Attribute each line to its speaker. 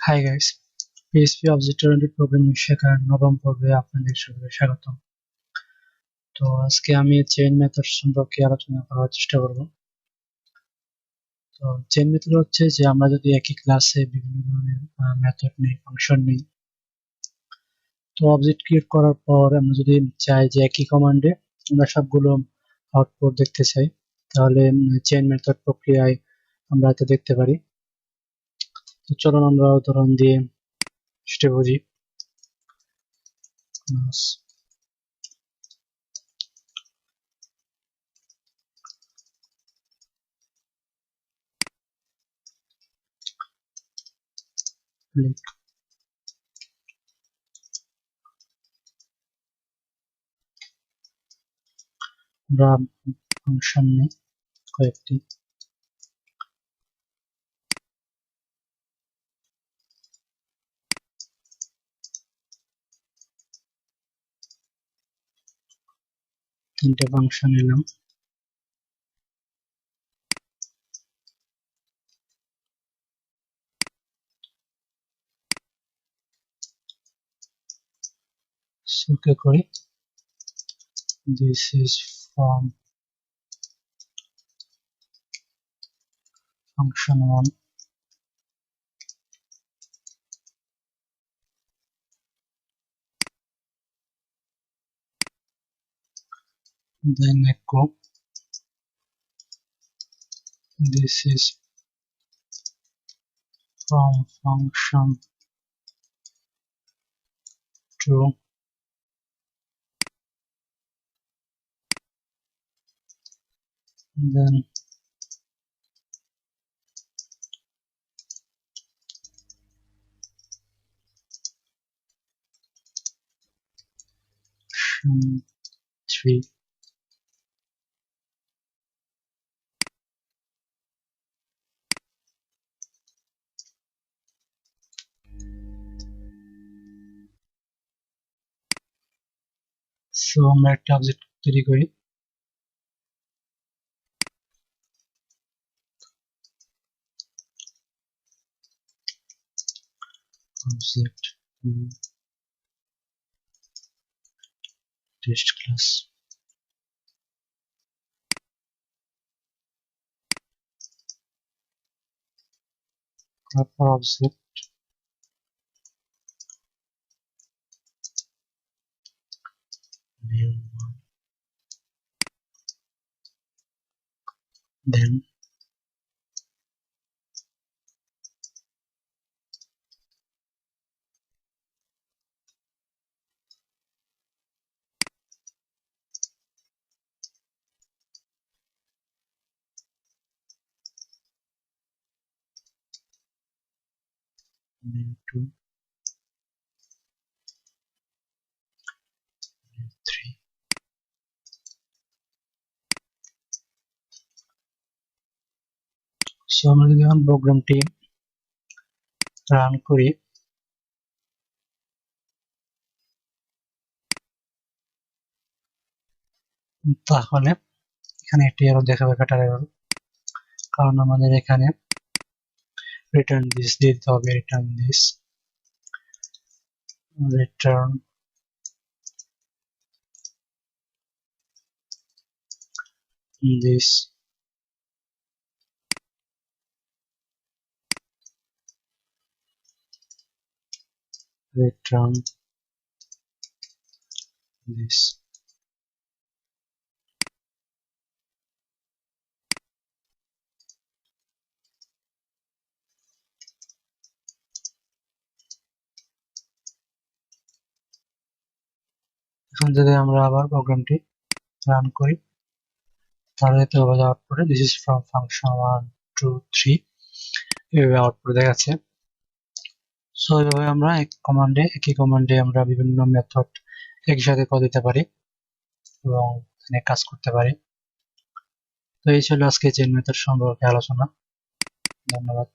Speaker 1: Hi guys, PHP object oriented programming শেখার নবম পর্বে আপনাদের সবাইকে স্বাগতম। তো আজকে আমি চেইন মেথড সম্পর্কে আলোচনা করার চেষ্টা করব। তো চেইন মেথড হচ্ছে যে আমরা যদি একই ক্লাসে বিভিন্ন ধরনের মেথড নেই, ফাংশন নেই, তো অবজেক্ট ক্রিয়েট করার পর আমরা যদি চাই যে একই কমান্ডে আমরা সবগুলো আউটপুট দেখতে চাই, তাহলে চেইন মেথড প্রক্রিয়ায় আমরা এটা দেখতে পারি। তো চলুন আমরা উদাহরণ দিয়ে সেটা বুঝি। আমরা ফাংশন নেই কয়েকটি, তিনটে ফাংশন নিলাম। ওকে করি, this is from function 1, then echo this is from function 2, then function 3, so আমরা একটা অবজেক্ট তৈরি করি। অবজেক্ট টেস্ট ক্লাস, তারপর object new one, then new 2, new 3। So আমরা যদি এখন প্রোগ্রামটি রান করি, তাহলে এখানে একটি এরর দেখাবে, কাটার এরর, কারণ আমাদের এখানে return this দিতে হবে, return this, return this, return this। এখন যদি আমরা আবার প্রোগ্রামটি রান করি, তাহলে দেখতে পাবো যে আউটপুটে this is from function 1 2 3 এইভাবে আউটপুট দেখাচ্ছে। সো এইভাবে আমরা একই কমান্ডে আমরা বিভিন্ন মেথড একসাথে কল দিতে পারি এবং এখানে কাজ করতে পারি। তো এই ছিল আজকে চেইন মেথড সম্পর্কে আলোচনা। ধন্যবাদ।